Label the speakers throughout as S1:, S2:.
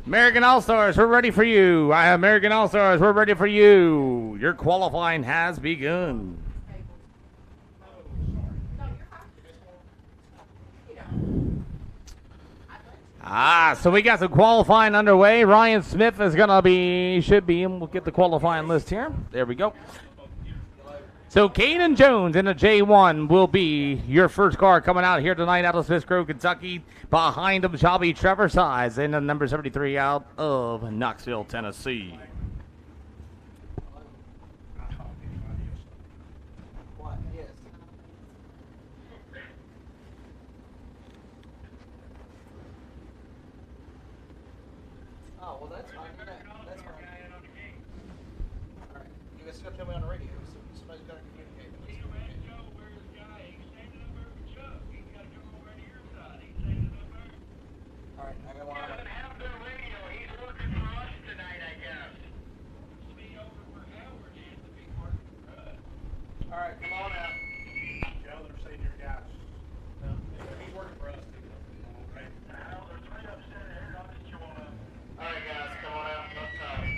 S1: American All-Stars, we're ready for you. American All-Stars, we're ready for you. Your qualifying has begun. So we got some qualifying underway. Ryan Smith is going to be, and we'll get the qualifying list here. There we go. So Caden Jones in the J1 will be your first car coming out here tonight out of Smith Grove, Kentucky. Behind him shall be Trevor Size in the number 73 out of Knoxville, Tennessee.
S2: Oh, well, that's fine. That's fine. All right. You guys still tell me on the radio. Somebody's got to communicate. All right. I got one. He's working for us tonight, I guess. All right. Come on out.
S3: Joe, they're saying your guys. He's working for us too. Okay.
S2: All right, guys. Come on out. No time.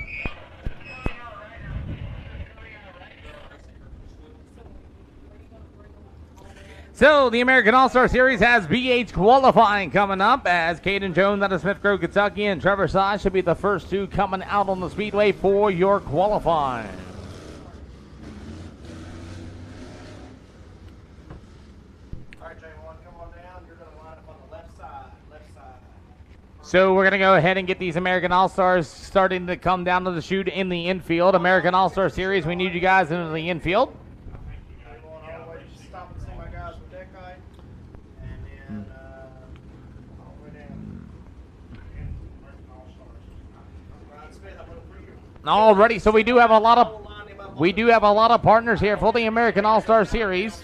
S1: So the American All-Star Series has BH qualifying coming up as Caden Jones out of Smith Grove, Kentucky, and Trevor Size should be the first two coming out on the Speedway for your qualifying.
S2: All right, J1, come on down. You're going to line up on the left side. Left side.
S1: So we're going to go ahead and get these American All-Stars starting to come down to the chute in the infield. American All-Star Series, we need you guys into the infield. Alrighty, so we do have a lot of partners here for the American All-Star Series.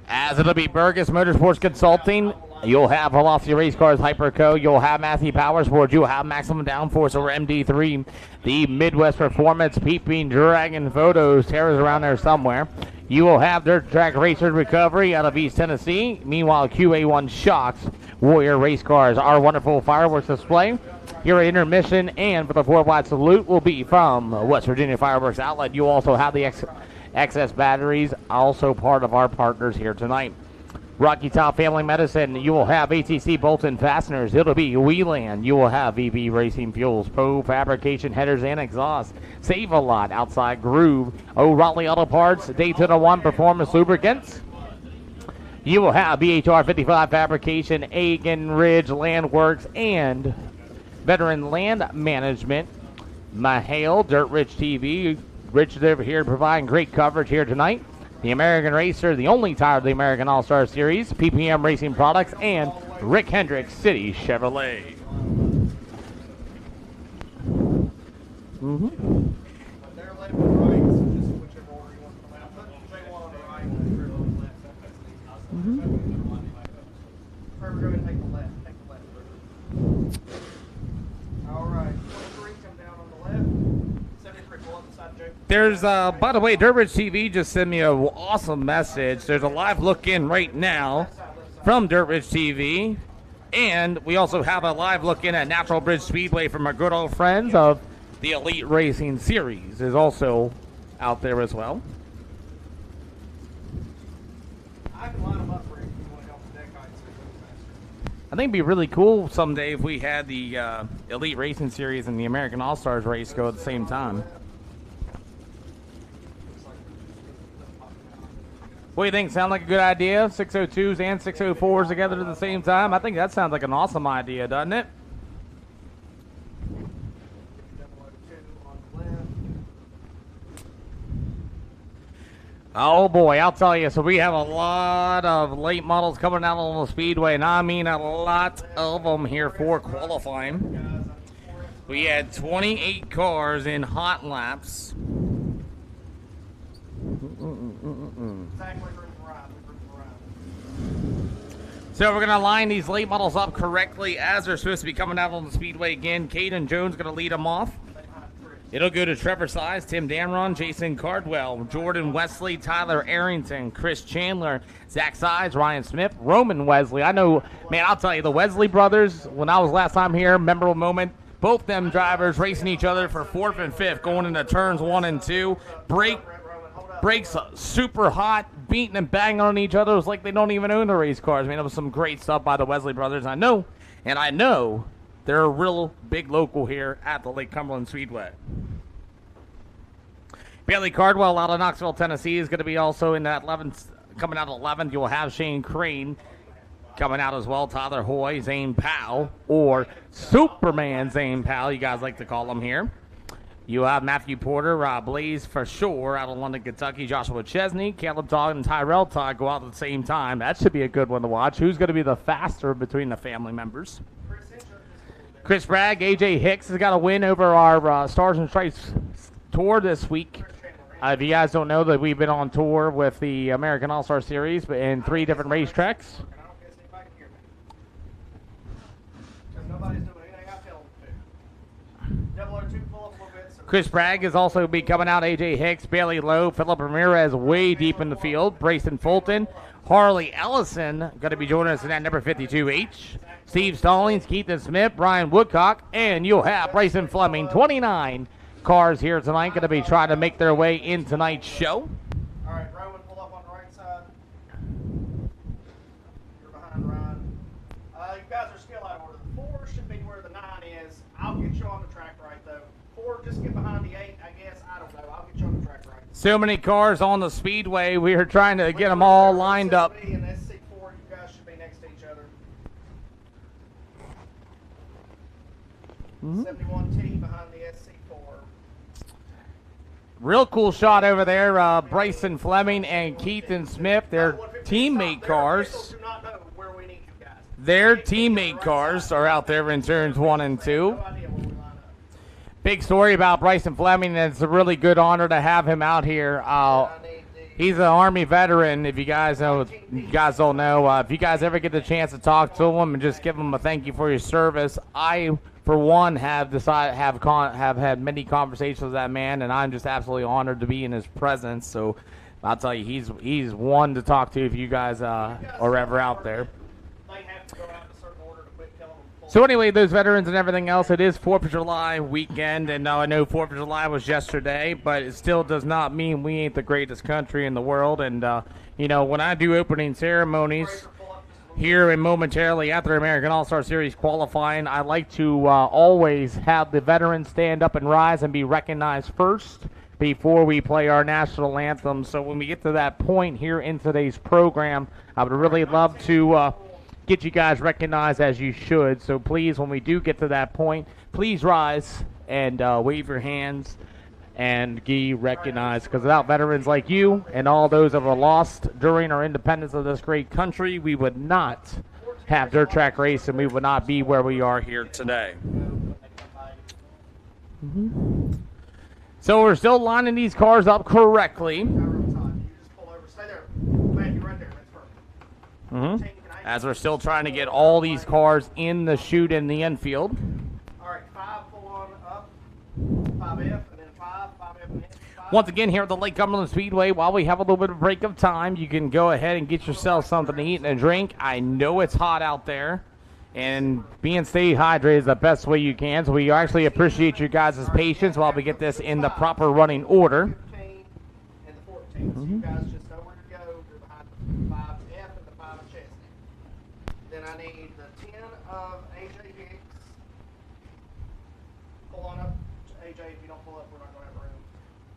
S1: As it'll be Burgess Motorsports Consulting. You'll have Velocity Race Cars Hyperco. You'll have Matthew Power Sports. You'll have Maximum Downforce or MD3. The Midwest Performance Peeping Dragon Photos. Tara's around there somewhere. You will have Dirt Track Racers Recovery out of East Tennessee. Meanwhile, QA1 Shocks Warrior Race Cars. Our wonderful fireworks display. Your intermission and for the 4-wide salute will be from West Virginia Fireworks Outlet. You also have the excess batteries, also part of our partners here tonight. Rocky Top Family Medicine, you will have ATC Bolts and Fasteners. It'll be Wheeland. You will have VB Racing Fuels, Poe Fabrication Headers and Exhaust, Save a Lot, Outside Groove, O'Reilly Auto Parts, Daytona 1 Performance Lubricants. You will have BHR 55 Fabrication, Aiken Ridge Landworks, and Veteran Land Management. Mahale, Dirt Rich TV. Rich is over here providing great coverage here tonight. The American Racer, the only tire of the American All-Star Series, PPM Racing Products, and Rick Hendricks City Chevrolet. There's, by the way, Durbridge TV just sent me an awesome message. There's a live look-in right now from Durbridge TV. And we also have a live look-in at Natural Bridge Speedway from our good old friends of the Elite Racing Series is also out there as well.
S2: I can line them up for you if you want to help the deck heights.
S1: I think it'd be really cool someday if we had the Elite Racing Series and the American All-Stars race go at the same time. What do you think? Sound like a good idea? 602s and 604s together at the same time? I think that sounds like an awesome idea, doesn't it? Oh boy, I'll tell you. So we have a lot of late models coming out on the Speedway, and I mean a lot of them here for qualifying. We had 28 cars in hot laps. So we're going to line these late models up correctly as they're supposed to be coming out on the Speedway again. Caden Jones going to lead them off. It'll go to Trevor Size, Tim Damron, Jason Cardwell, Jordan Wesley, Tyler Arrington, Chris Chandler, Zach Size, Ryan Smith, Roman Wesley. I know, man, I'll tell you, the Wesley brothers, when I was last time here, memorable moment, both them drivers racing each other for 4th and 5th, going into turns 1 and 2. Brakes super hot, beating and banging on each other. It was like they don't even own the race cars. I mean, it was some great stuff by the Wesley brothers. I know they're a real big local here at the Lake Cumberland Speedway. Bailey Cardwell out of Knoxville, Tennessee is going to be also in that 11th, coming out 11th. You'll have Shane Crane coming out as well. Tyler Hoy, Zane Powell, or Superman Zane Powell, you guys like to call him here. You have Matthew Porter, Blaze for sure out of London, Kentucky. Joshua Chesney, Caleb Todd, and Tyrell Todd go out at the same time. That should be a good one to watch. Who's going to be the faster between the family members? Chris Bragg, AJ Hicks has got a win over our Stars and Stripes tour this week. If you guys don't know that we've been on tour with the American All-Star Series but in 3 different racetracks. Chris Bragg is also be coming out. AJ Hicks, Bailey Lowe, Philip Ramirez way deep in the field. Brayson Fulton, Harley Ellison going to be joining us in that number 52H. Steve Stallings, Keithan Smith, Brian Woodcock, and you'll have Bryson Fleming. 29 cars here tonight going to be trying to make their way in tonight's show.
S2: All right, Roman, pull up on the right side. You're behind Ryan. You guys are still out of order. The 4 should be where the 9 is. I'll get you on the track right, though. 4, just get behind the 8, I guess. I don't know. I'll get you on the track right.
S1: So many cars on the speedway. We are trying to get them all lined up.
S2: SCB and SC4, you guys should be next to each other. 71T behind the SC4.
S1: Real cool shot over there. Bryson Fleming and Keithan Smith, their teammate cars. Their teammate cars are out there in turns 1 and 2. Big story about Bryson Fleming, and it's a really good honor to have him out here. He's an Army veteran. If you guys don't know, if you guys ever get the chance to talk to him and just give him a thank you for your service, I, for one, have had many conversations with that man, and I'm just absolutely honored to be in his presence. So I'll tell you, he's one to talk to if you guys are ever out there. So anyway, those veterans and everything else, it is 4th of July weekend, and I know 4th of July was yesterday, but it still does not mean we ain't the greatest country in the world. And, when I do opening ceremonies here and momentarily after American All-Star Series qualifying, I like to always have the veterans stand up and rise and be recognized first before we play our national anthem. So when we get to that point here in today's program, I would really love to get you guys recognized as you should. So please, when we do get to that point, please rise and wave your hands and be recognized, because without veterans like you and all those that were lost during our independence of this great country, we would not have dirt track race and we would not be where we are here today. So we're still lining these cars up correctly. As we're still trying to get all these cars in the chute in the infield.
S2: All right, 5 full on up, 5F, and then 5F, and then 5.
S1: Once again, here at the Lake Cumberland Speedway, while we have a little bit of a break of time, you can go ahead and get yourself something to eat and a drink. I know it's hot out there, and stay hydrated is the best way you can. So we actually appreciate you guys' patience while we get this in the proper running order.
S2: And the 14. So you guys just know where to go. You're behind the 5F and the 5 of Chesney. Then I need the 10 of AJ Hicks. Pull on up, AJ. If you don't pull up, we're not going to have room.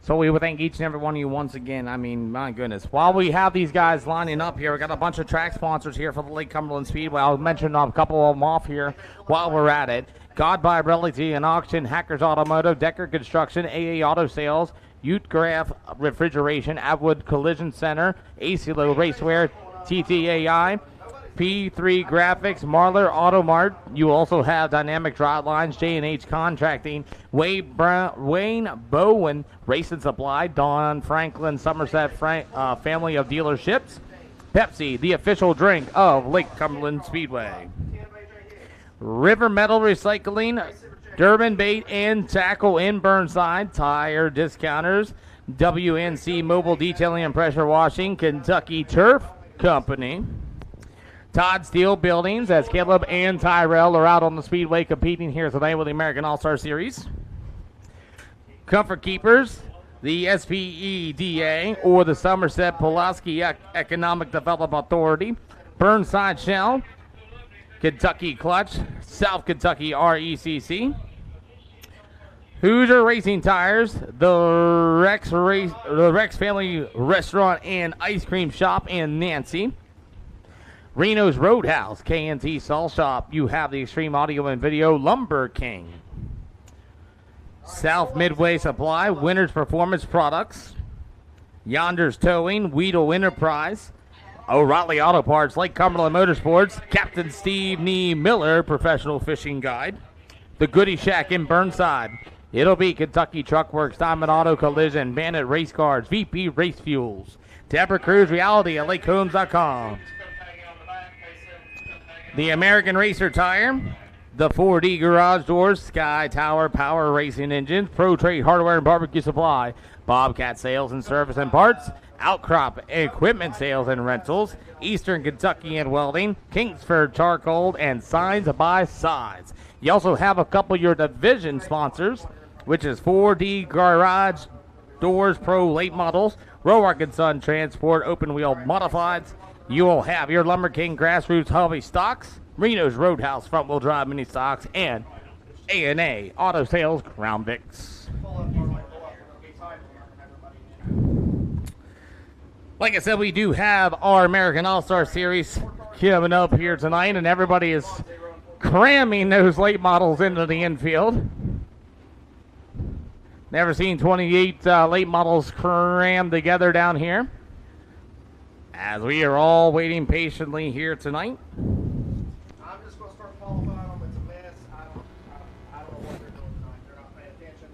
S1: So we would thank each and every one of you once again. I mean, my goodness. While we have these guys lining up here, we got a bunch of track sponsors here for the Lake Cumberland Speedway. I'll mention a couple of them off here while we're at it. God by Realty and Auction, Hackers Automotive, Decker Construction, AA Auto Sales, Utegraph Refrigeration, Atwood Collision Center, ACLO Racewear, TTAI, P3 Graphics, Marlar Auto Mart. You also have Dynamic Drivelines, J&H Contracting, Wayne Bowen Racing Supply, Don Franklin Somerset Family of Dealerships, Pepsi, the official drink of Lake Cumberland Speedway, River Metal Recycling, Durban Bait and Tackle in Burnside, Tire Discounters, WNC Mobile Detailing and Pressure Washing, Kentucky Turf Company. Todd Steel Buildings, as Caleb and Tyrell are out on the Speedway competing here tonight with the American All-Star Series. Comfort Keepers, the SPEDA, or the Somerset Pulaski Economic Development Authority. Burnside Shell, Kentucky Clutch, South Kentucky RECC. Hoosier Racing Tires, the Rex Family Restaurant and Ice Cream Shop in Nancy. Reno's Roadhouse, K&T Salt Shop. You have the Extreme Audio and Video, Lumber King. South Midway Supply, Winners Performance Products. Yonder's Towing, Weedle Enterprise. O'Reilly Auto Parts, Lake Cumberland Motorsports. Captain Steve Nee Miller, Professional Fishing Guide. The Goodie Shack in Burnside. It'll be Kentucky Truck Works, Diamond Auto Collision, Bandit Race Cars, VP Race Fuels. Deborah Cruz Reality at LakeHomes.com. The American Racer Tire, the 4D Garage Doors, Sky Tower Power Racing Engines, Pro Trade Hardware and Barbecue Supply, Bobcat Sales and Service and Parts, Outcrop Equipment Sales and Rentals, Eastern Kentucky and Welding, Kingsford Charcoal, and Signs by Sides. You also have a couple of your division sponsors, which is 4D Garage Doors Pro Late Models, Roark & Son Transport Open Wheel Modifieds. You will have your Lumber King Grassroots Hobby Stocks, Reno's Roadhouse Front Wheel Drive Mini Stocks, and A&A Auto Sales Crown Vics. Like I said, we do have our American All-Star Series coming up here tonight, and everybody is cramming those late models into the infield. Never seen 28 late models crammed together down here, as we are all waiting patiently here tonight.
S2: I'm just going to start qualifying them. It's a mess. I don't know what they're doing tonight. They're not paying attention.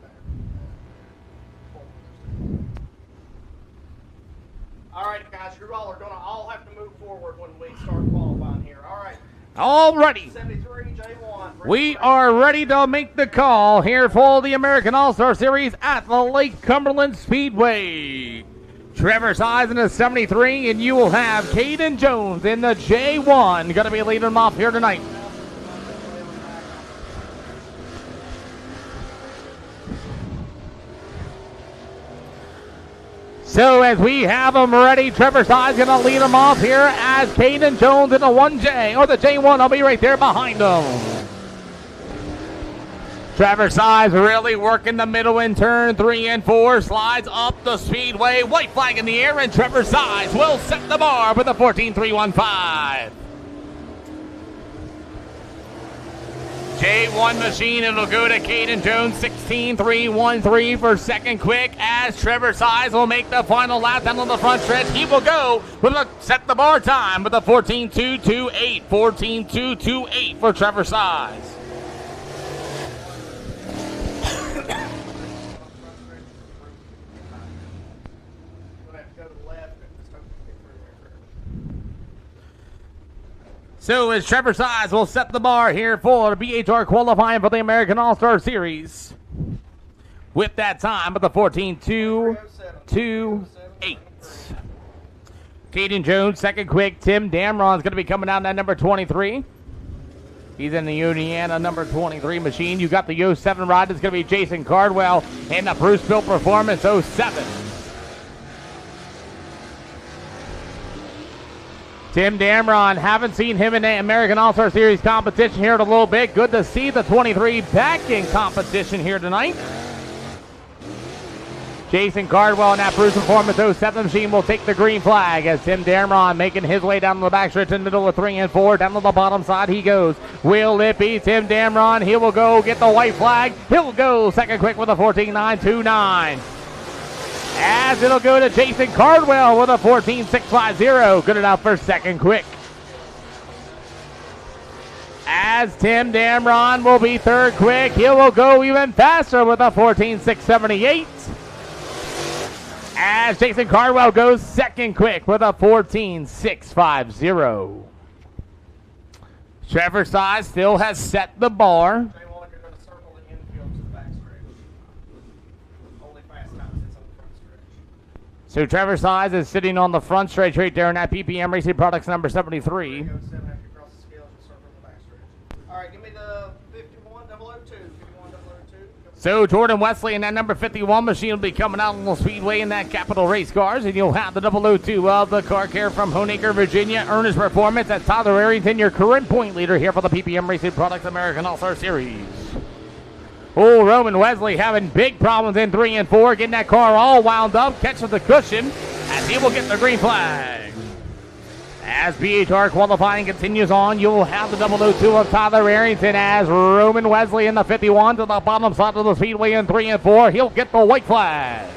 S2: All right, guys, you all are going to all have to move forward when we start qualifying here. All right.
S1: Alrighty.
S2: 73 J1.
S1: We are ready to make the call here for the American All-Star Series at the Lake Cumberland Speedway. Trevor Size in the 73, and you will have Caden Jones in the J1. Going to be leading them off here tonight. So as we have them ready, Trevor Size going to lead them off here as Caden Jones in the 1J, or the J1. I'll be right there behind them. Trevor Size really working the middle in turn 3 and 4, slides up the speedway, white flag in the air, and Trevor Size will set the bar with a 14.315. J1 machine, it'll go to Caden Jones, 16.313 for second quick, as Trevor Size will make the final lap down on the front stretch. He will go with a set the bar time with a 14.228, 14.228 for Trevor Size. So as Trevor Size will set the bar here for BHR qualifying for the American All-Star Series with that time with the 14.228. Caden Jones, second quick. Tim Damron's going to be coming out in that number 23. He's in the Uniana number 23 machine. You got the 07 ride. It's going to be Jason Cardwell and the Bruce Bill Performance 07. Tim Damron, haven't seen him in the American All-Star Series competition here in a little bit. Good to see the 23 back in competition here tonight. Jason Cardwell and that Bruce Performance 07 machine will take the green flag as Tim Damron making his way down the back stretch in the middle of 3 and 4. Down to the bottom side he goes. Will it be Tim Damron? He will go get the white flag. He'll go second quick with a 14.929. As it'll go to Jason Cardwell with a 14.650. Good enough for second quick. As Tim Damron will be third quick, he will go even faster with a 14.678. As Jason Cardwell goes second quick with a 14.650. Trevor Size still has set the bar.
S2: J1, you're going to circle the
S1: So Trevor Size is sitting on the front stretch right there in that PPM Racing Products number 73.
S2: Go 7 after you cross the scales, just circle the backstretch. All right, give me the 51002. 51002.
S1: So Jordan Wesley in that number 51 machine will be coming out on the Speedway in that Capital Race Cars, and you'll have the 002 of the car care from Honaker, Virginia, Ernest Performance. That's Tyler Arrington, your current point leader here for the PPM Racing Products American All-Star Series. Oh, Roman Wesley having big problems in 3 and 4, getting that car all wound up, catches the cushion, as he will get the green flag. As BHR qualifying continues on, you'll have the 002 of Tyler Arrington as Roman Wesley in the 51 to the bottom side of the Speedway in 3 and 4. He'll get the white flag.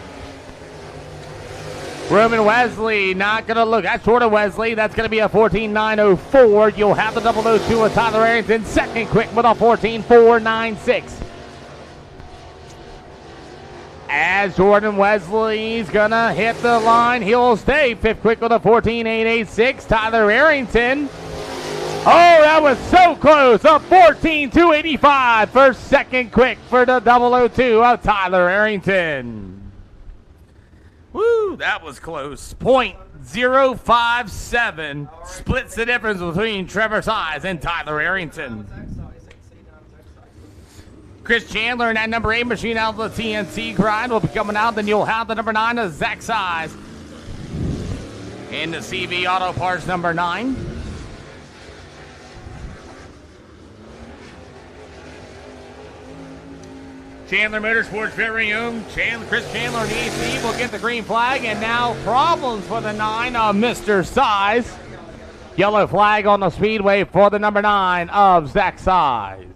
S1: Roman Wesley not going to look. That's Jordan Wesley. That's going to be a 14.904. You'll have the 002 of Tyler Arrington second quick with a 14.496. As Jordan Wesley's gonna hit the line, he'll stay fifth quick with a 14.886. Tyler Arrington. Oh, that was so close. A 14.285 for second quick for the 002 of Tyler Arrington. Woo, that was close. .057 splits the difference between Trevor Size and Tyler Arrington. Chris Chandler in that number 8 machine out of the TNC grind will be coming out. Then you'll have the number 9 of Zach Size in the CV Auto Parts number 9. Chandler Motorsports very own Chris Chandler in the AC will get the green flag. And now problems for the 9 of Mr. Size. Yellow flag on the Speedway for the number 9 of Zach Size.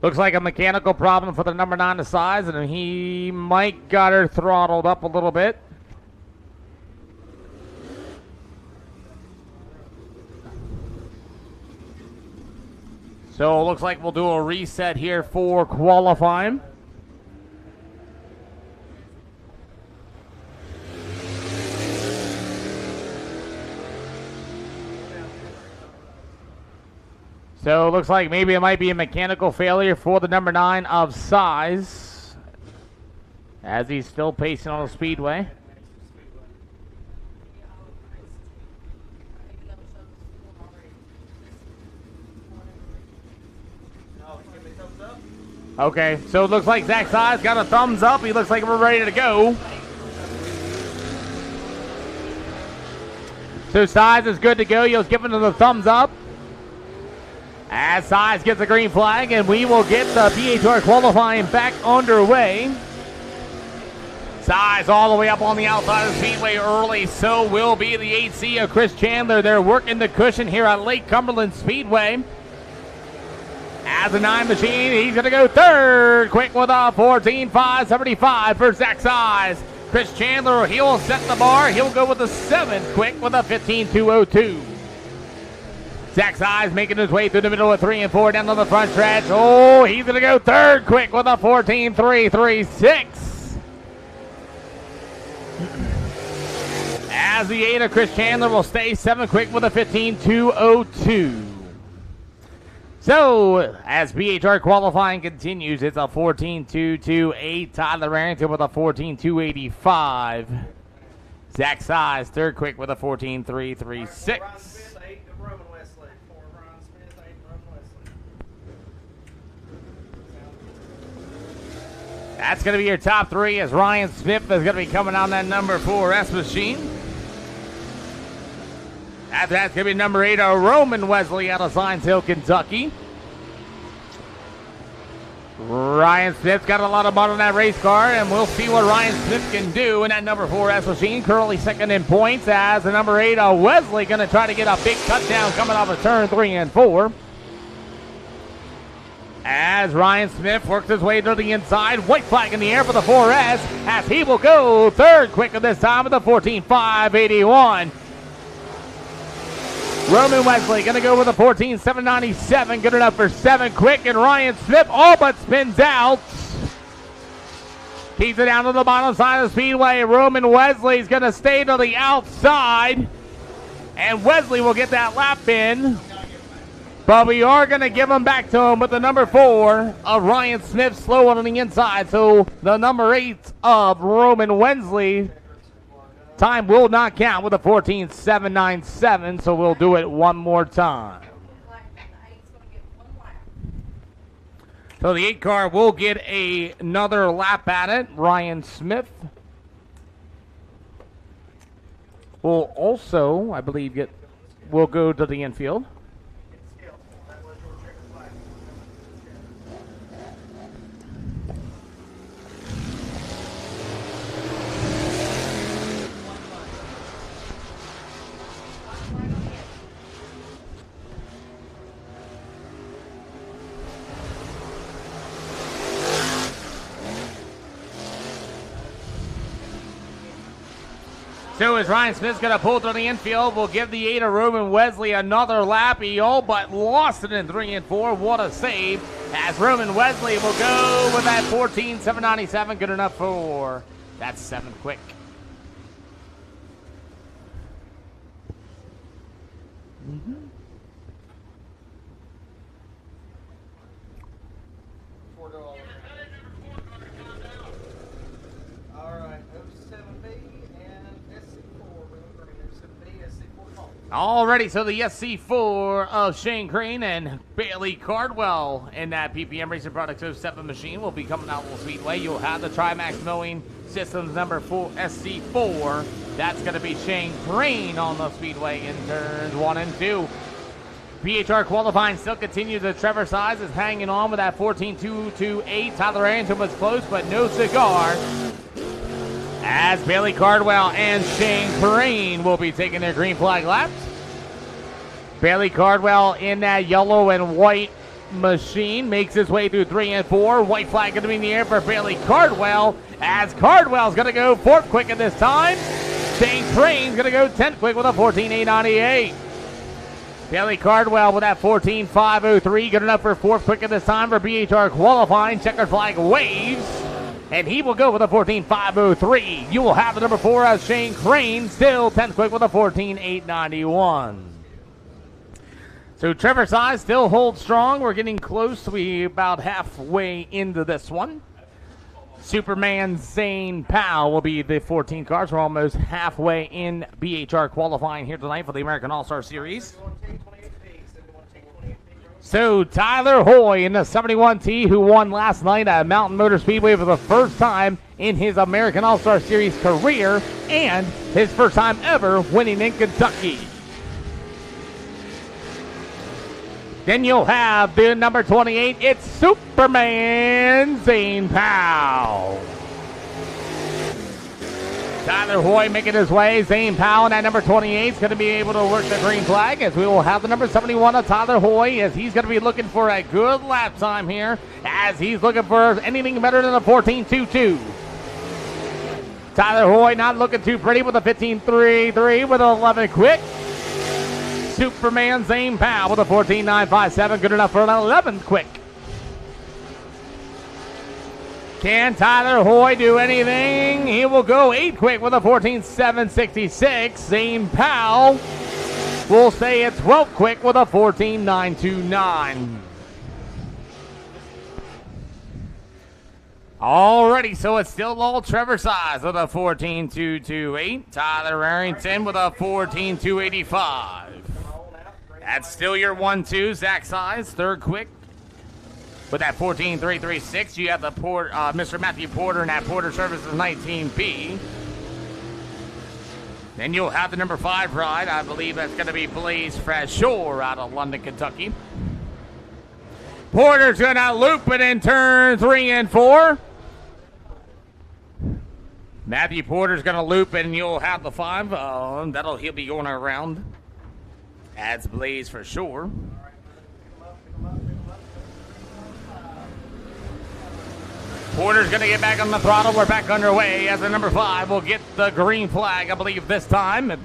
S1: Looks like a mechanical problem for the number 9 of Size, and he might got her throttled up a little bit. So it looks like we'll do a reset here for qualifying. So it looks like maybe it might be a mechanical failure for the number 9 of Size, as he's still pacing on the Speedway. Okay, so it looks like Zach Size got a thumbs up. He looks like we're ready to go. So Size is good to go. He was giving him the thumbs up. As Size gets a green flag, and we will get the PHR qualifying back underway. Size all the way up on the outside of the Speedway early. So will be the 8C of Chris Chandler. They're working the cushion here at Lake Cumberland Speedway. As a 9 machine, he's going to go third quick with a 14.575 for Zach Size. Chris Chandler, he'll set the bar. He'll go with the 7th quick with a 15.202. Zach Size making his way through the middle of 3 and 4 down to the front stretch. Oh, he's going to go third quick with a 14.336. As the 8 of Chris Chandler will stay 7 quick with a 15.202. So, as BHR qualifying continues, it's a 14.228. Tyler Arrington with a 14.285. Zach Size, third quick with a 14.336. That's going to be your top 3, as Ryan Smith is going to be coming on that number 4S machine. That's going to be number 8, Roman Wesley out of Science Hill, Kentucky. Ryan Smith's got a lot of mud on that race car, and we'll see what Ryan Smith can do in that number 4S machine. Currently second in points, as the number 8, Wesley, going to try to get a big cut down coming off of turn 3 and 4. As Ryan Smith works his way to the inside, white flag in the air for the 4S, as he will go third quick at this time with a 14.581. Roman Wesley going to go with a 14.797, good enough for 7 quick, and Ryan Smith all but spins out. Keeps it down to the bottom side of the Speedway. Roman Wesley's going to stay to the outside, and Wesley will get that lap in. But we are going to give them back to him with the number 4 of Ryan Smith, slow on the inside. So the number 8 of Roman Wensley, time will not count with a 14.797, so we'll do it one more time. So the 8 car will get another lap at it. Ryan Smith will also, I believe, will go to the infield. So as Ryan Smith's going to pull to the infield, we'll give the 8 of Roman Wesley another lap. He all but lost it in 3 and 4. What a save. As Roman Wesley will go with that 14.797. Good enough for that 7th quick. Alrighty, so the SC4 of Shane Crane and Bailey Cardwell in that PPM Racing Products 07 machine will be coming out of Speedway. You'll have the Trimax Mowing Systems number 4 SC4. That's going to be Shane Crane on the Speedway in turns 1 and 2. BHR qualifying still continues. The Trevor Size is hanging on with that 14.228. Tyler Arrington was close, but no cigar. As Bailey Cardwell and Shane Crane will be taking their green flag laps. Bailey Cardwell in that yellow and white machine makes his way through 3 and 4. White flag going to be in the air for Bailey Cardwell, as Cardwell's going to go 4th quick at this time. Shane Crane's going to go 10th quick with a 14.898. Bailey Cardwell with that 14.503, good enough for 4th quick at this time for BHR qualifying. Checkered flag waves, and he will go with a 14.503. You will have the number 4 as Shane Crane, still 10th quick with a 14.891. So Trevor Size still holds strong. We're getting close. We about halfway into this one. Superman Zane Powell will be the 14 cars. We're almost halfway in BHR qualifying here tonight for the American All-Star Series. So Tyler Hoy in the 71T, who won last night at Mountain Motor Speedway for the first time in his American All-Star Series career, and his first time ever winning in Kentucky. Then you'll have the number 28. It's Superman Zane Powell. Tyler Hoy making his way. Zane Powell, and at number 28 is going to be able to work the green flag, as we will have the number 71 of Tyler Hoy, as he's going to be looking for a good lap time here, as he's looking for anything better than a 14.22. Tyler Hoy not looking too pretty with a 15.33 with an 11 quick. Superman Zane Powell with a 14.957, good enough for an 11th quick. Can Tyler Hoy do anything? He will go 8 quick with a 14.766. Zane Powell will stay at 12 quick with a 14.929. Alrighty, so it's still all Trevor Size with a 14.228. Tyler Arrington with a 14.285. That's still your 1-2. Zach Size, 3rd quick with that 14.336. You have the Mr. Matthew Porter and that Porter Services 19B. Then you'll have the number 5 ride. I believe that's going to be Blaze Frashore out of London, Kentucky. Porter's going to loop it in turn 3 and 4. Matthew Porter's going to loop it, and you'll have the 5. He'll be going around. Adds Blaze for sure. Porter's going to get back on the throttle. We're back underway as the number 5 will get the green flag, I believe, this time.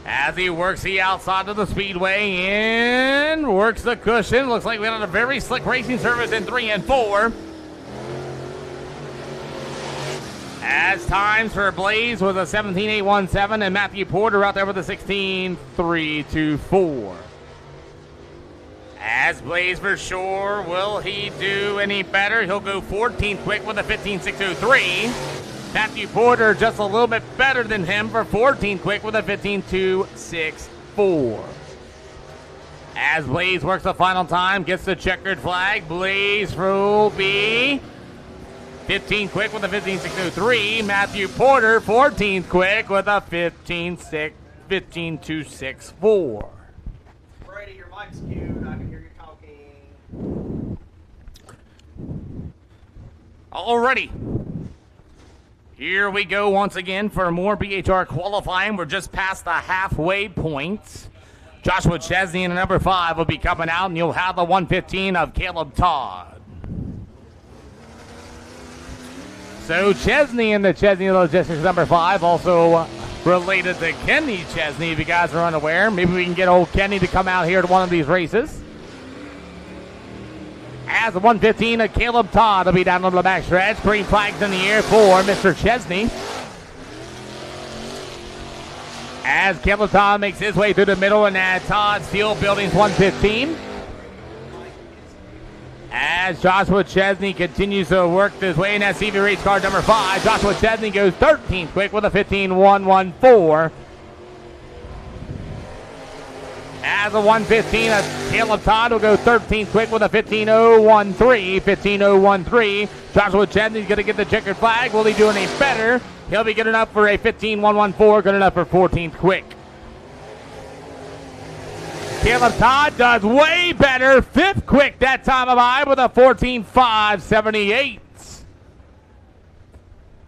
S1: As he works the outside of the speedway in, works the cushion. Looks like we had a very slick racing service in 3 and 4. As times for Blaze with a 17.817 and Matthew Porter out there with a 16.324. As Blaze for sure, will he do any better? He'll go 14th quick with a 15.603. Matthew Porter just a little bit better than him for 14th quick with a 15.264. As Blaze works the final time, gets the checkered flag. Blaze will be 15th quick with a 15.603. Matthew Porter 14th quick with a 15.264.
S2: Brady, your mic's queued. I can hear you talking.
S1: Alrighty. Here we go once again for more BHR qualifying. We're just past the halfway point. Joshua Chesney in the number 5 will be coming out, and you'll have the 115 of Caleb Todd. So Chesney in the Chesney Logistics number 5, also related to Kenny Chesney, if you guys are unaware. Maybe we can get old Kenny to come out here to one of these races. As the 115 of Caleb Todd will be down on the back stretch. Green flags in the air for Mr. Chesney. As Caleb Todd makes his way through the middle, and at Todd Steel Buildings 115. As Joshua Chesney continues to work his way in that CV race car number 5, Joshua Chesney goes 13th quick with a 15.114. As a 115, Caleb Todd will go 13th quick with a 15.013. 15.013. Joshua Chesney's going to get the checkered flag. Will he do any better? He'll be good enough for a 15.114. Good enough for 14th quick. Caleb Todd does way better. 5th quick that time of eye with a 14.578.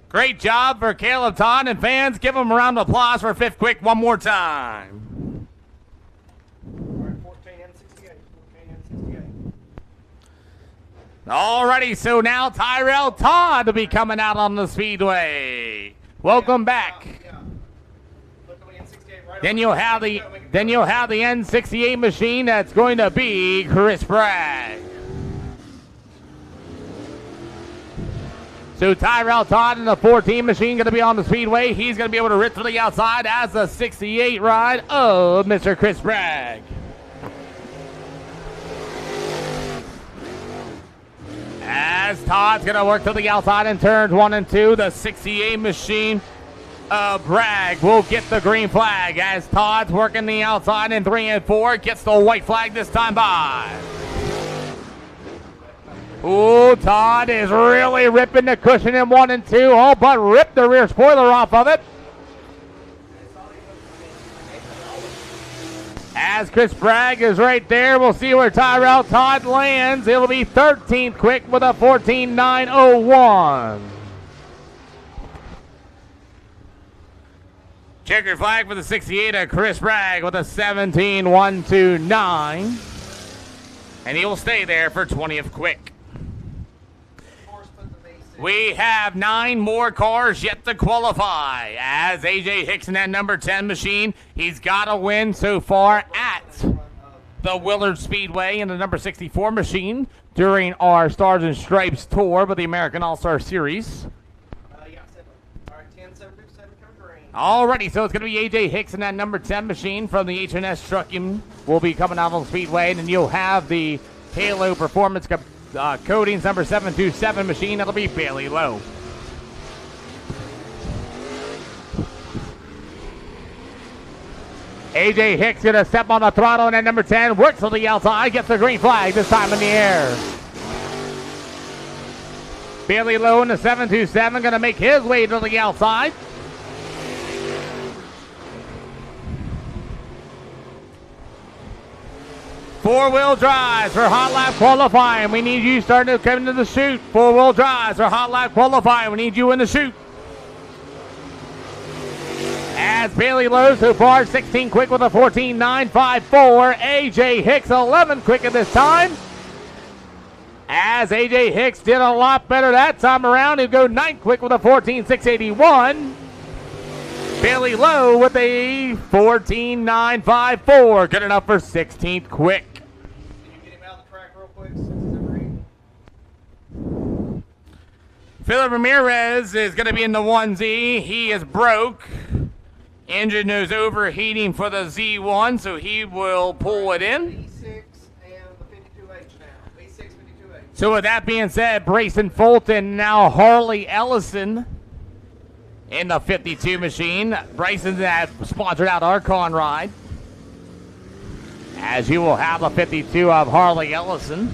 S1: Great job for Caleb Todd, and fans, give him a round of applause for 5th quick one more time. Alrighty, so now Tyrell Todd will be coming out on the Speedway. Welcome back. Then you'll have the N68 machine. That's going to be Chris Bragg. So Tyrell Todd in the 14 machine going to be on the Speedway. He's going to be able to rip to the outside as the 68 ride of Mr. Chris Bragg. As Todd's going to work to the outside in turns 1 and 2, the 68 machine Bragg will get the green flag as Todd's working the outside in 3 and 4. Gets the white flag this time by. Ooh, Todd is really ripping the cushion in 1 and 2. Oh, but ripped the rear spoiler off of it. As Chris Bragg is right there, we'll see where Tyrell Todd lands. It'll be 13th quick with a 14.901. Checker flag for the 68 of Chris Bragg with a 17.129. And he will stay there for 20th quick. We have 9 more cars yet to qualify. As AJ Hicks in that number 10 machine, he's got a win so far at the Willard Speedway in the number 64 machine during our Stars and Stripes tour with the American All-Star Series. Alrighty, so it's going to be AJ Hicks in that number 10 machine from the H&S Trucking will be coming out on the Speedway, and then you'll have the Halo Performance Coatings number 727 machine. That'll be Bailey Lowe. AJ Hicks going to step on the throttle in that number 10, works to the outside, gets the green flag, this time in the air. Bailey Lowe in the 727 going to make his way to the outside. Four-wheel drives for hot lap qualifying. We need you starting to come into the chute. Four-wheel drives for hot lap qualifying. We need you in the chute. As Bailey Lowe so far 16 quick with a 14.954. AJ Hicks 11 quick at this time. As AJ Hicks did a lot better that time around. He'll go 9 quick with a 14.681. Bailey Lowe with a 14.954. Good enough for 16th quick. Philip Ramirez is going to be in the 1Z. He is broke. Engine is overheating for the Z1, so he will pull it in.
S2: V6 and the
S1: So with that being said, Brayson Fulton, now Harley Ellison in the 52 machine. Brayson that sponsored out our con ride. As you will have a 52 of Harley Ellison.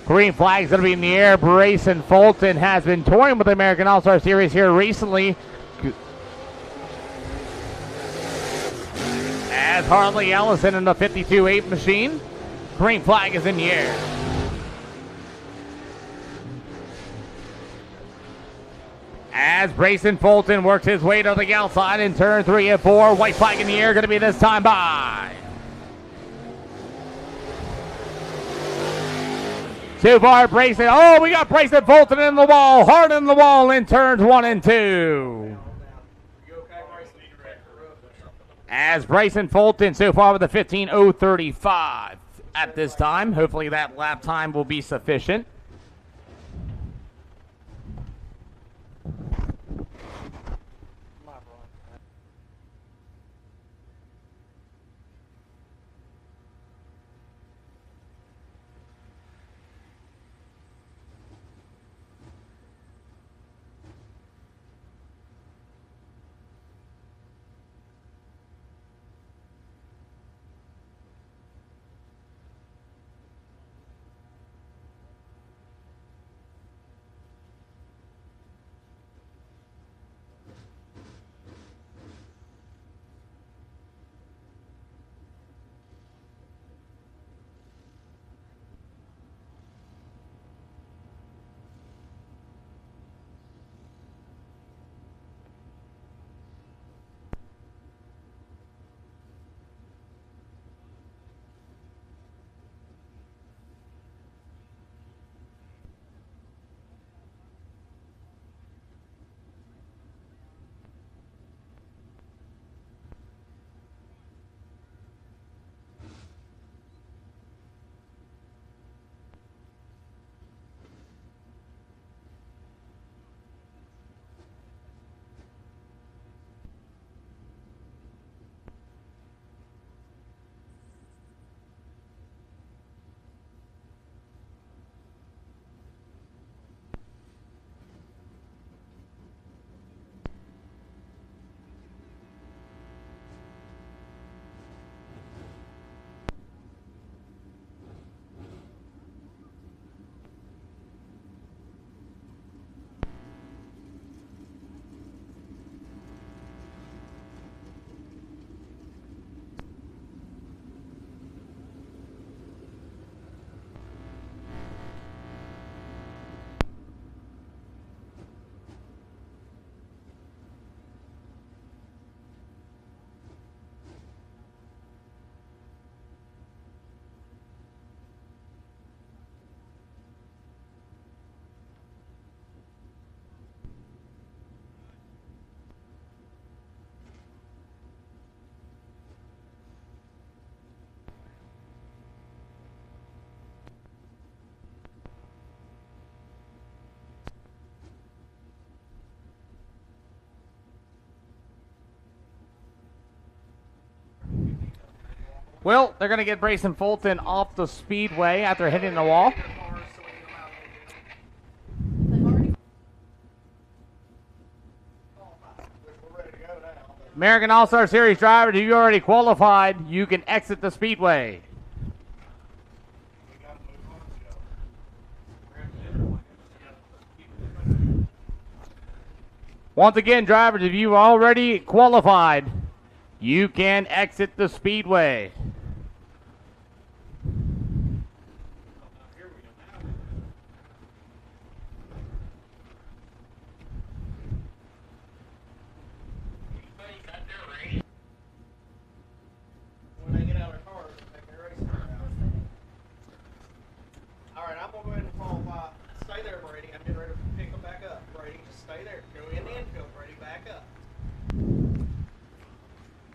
S1: Green flag's going to be in the air. Brayson Fulton has been touring with the American All-Star Series here recently. As Harley Ellison in the 52-8 machine. Green flag is in the air. As Brayson Fulton works his way to the outside in turn 3 and 4. White flag in the air, going to be this time by. So far, Brayson. Oh, we got Brayson Fulton in the wall. Hard in the wall in turns 1 and 2. As Brayson Fulton so far with a 15:035 at this time. Hopefully that lap time will be sufficient. Well, they're going to get Brayson Fulton off the speedway after hitting the wall. American All-Star Series drivers, if you already qualified, you can exit the speedway. Once again, drivers, if you've already qualified, you can exit the speedway.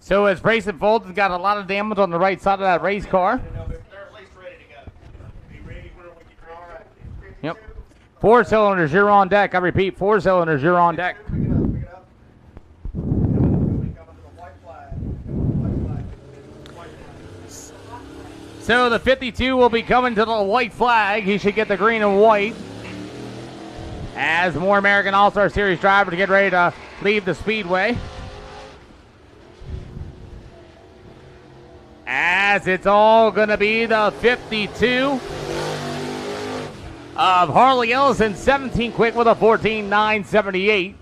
S1: So as Brayson Fulton's got a lot of damage on the right side of that race car. Yep. 4 cylinders, you're on deck. I repeat, 4 cylinders, you're on deck. So the 52 will be coming to the white flag. He should get the green and white. As more American All-Star Series drivers get ready to leave the Speedway. As it's all going to be the 52 of Harley Ellison, 17 quick with a 14.978.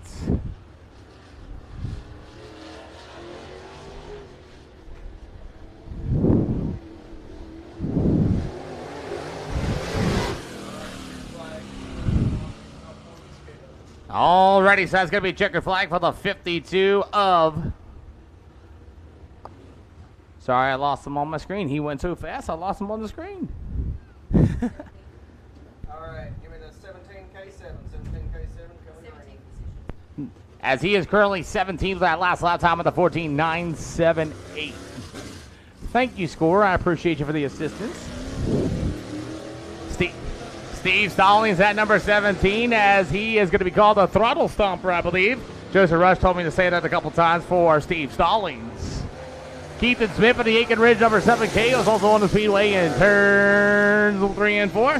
S1: Alrighty, so that's going to be checkered flag for the 52 of... Sorry, I lost him on my screen. He went so fast, I lost him on the screen.
S2: All right, give me the 17K7. 17K7 coming green.
S1: As he is currently 17th with that last lap time of the 14.978. Thank you, scorer. I appreciate you for the assistance. Steve Stallings at number 17, as he is going to be called a throttle stomper, I believe. Joseph Rush told me to say that a couple times for Steve Stallings. Keith Smith at the Aiken Ridge, number 7K, is also on the Speedway in turns 3 and 4.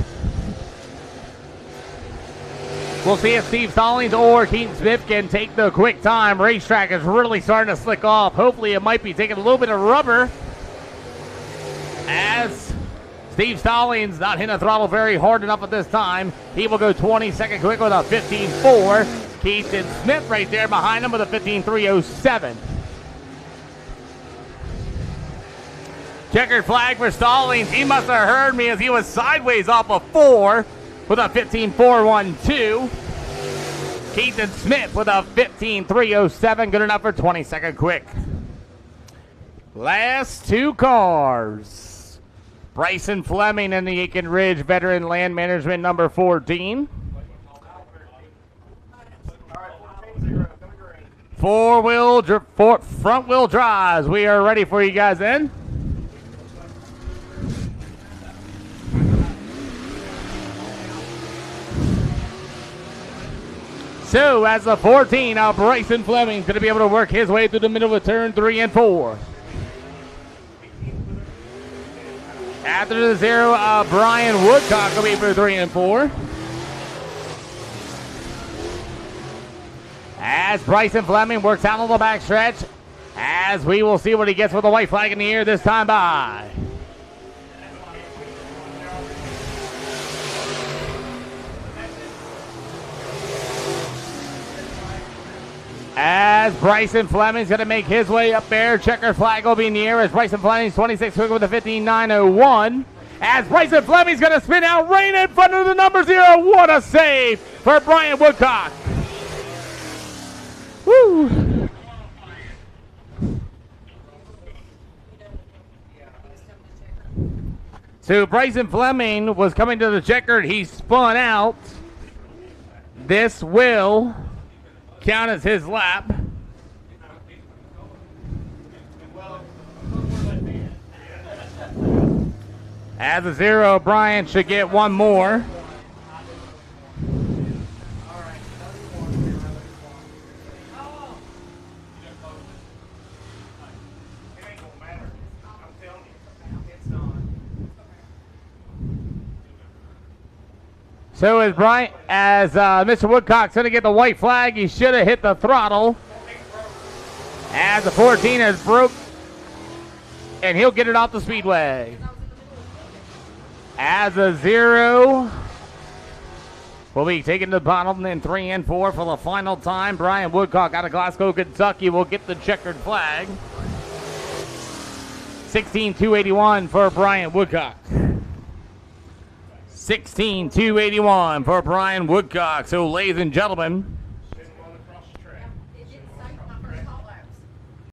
S1: We'll see if Steve Stallings or Keith Smith can take the quick time. Racetrack is really starting to slick off. Hopefully it might be taking a little bit of rubber, as Steve Stallings not hitting the throttle very hard enough at this time. He will go 22nd quick with a 15.4. Keith and Smith right there behind him with a 15.307. Checkered flag for Stallings. He must have heard me as he was sideways off of 4 with a 15.412. Keith and Smith with a 15.307. Good enough for 22nd quick. Last two cars. Bryson Fleming in the Aiken Ridge Veteran Land Management number 14. Front wheel drives. We are ready for you guys then. So as the 14 of Bryson Fleming is going to be able to work his way through the middle of turn 3 and 4. After the 0, Brian Woodcock will be for 3 and 4. As Bryson Fleming works out on the back stretch, as we will see what he gets with the white flag in the air this time by. As Bryson Fleming's going to make his way up there, checker flag will be in the air as Bryson Fleming's 26 quick with a 15.901. As Bryson Fleming's going to spin out, right in front of the number 0. What a save for Brian Woodcock. Woo! So Bryson Fleming was coming to the checkered. He spun out. This will count as his lap. As a 0, Brian should get one more. So as Mr. Woodcock's going to get the white flag, he should have hit the throttle. As the 14 is broke, and he'll get it off the Speedway. As a 0 will be taken to the bottom in 3 and 4 for the final time. Brian Woodcock out of Glasgow, Kentucky will get the checkered flag. 16.281 for Brian Woodcock. 16.281 for Brian Woodcock. So, ladies and gentlemen,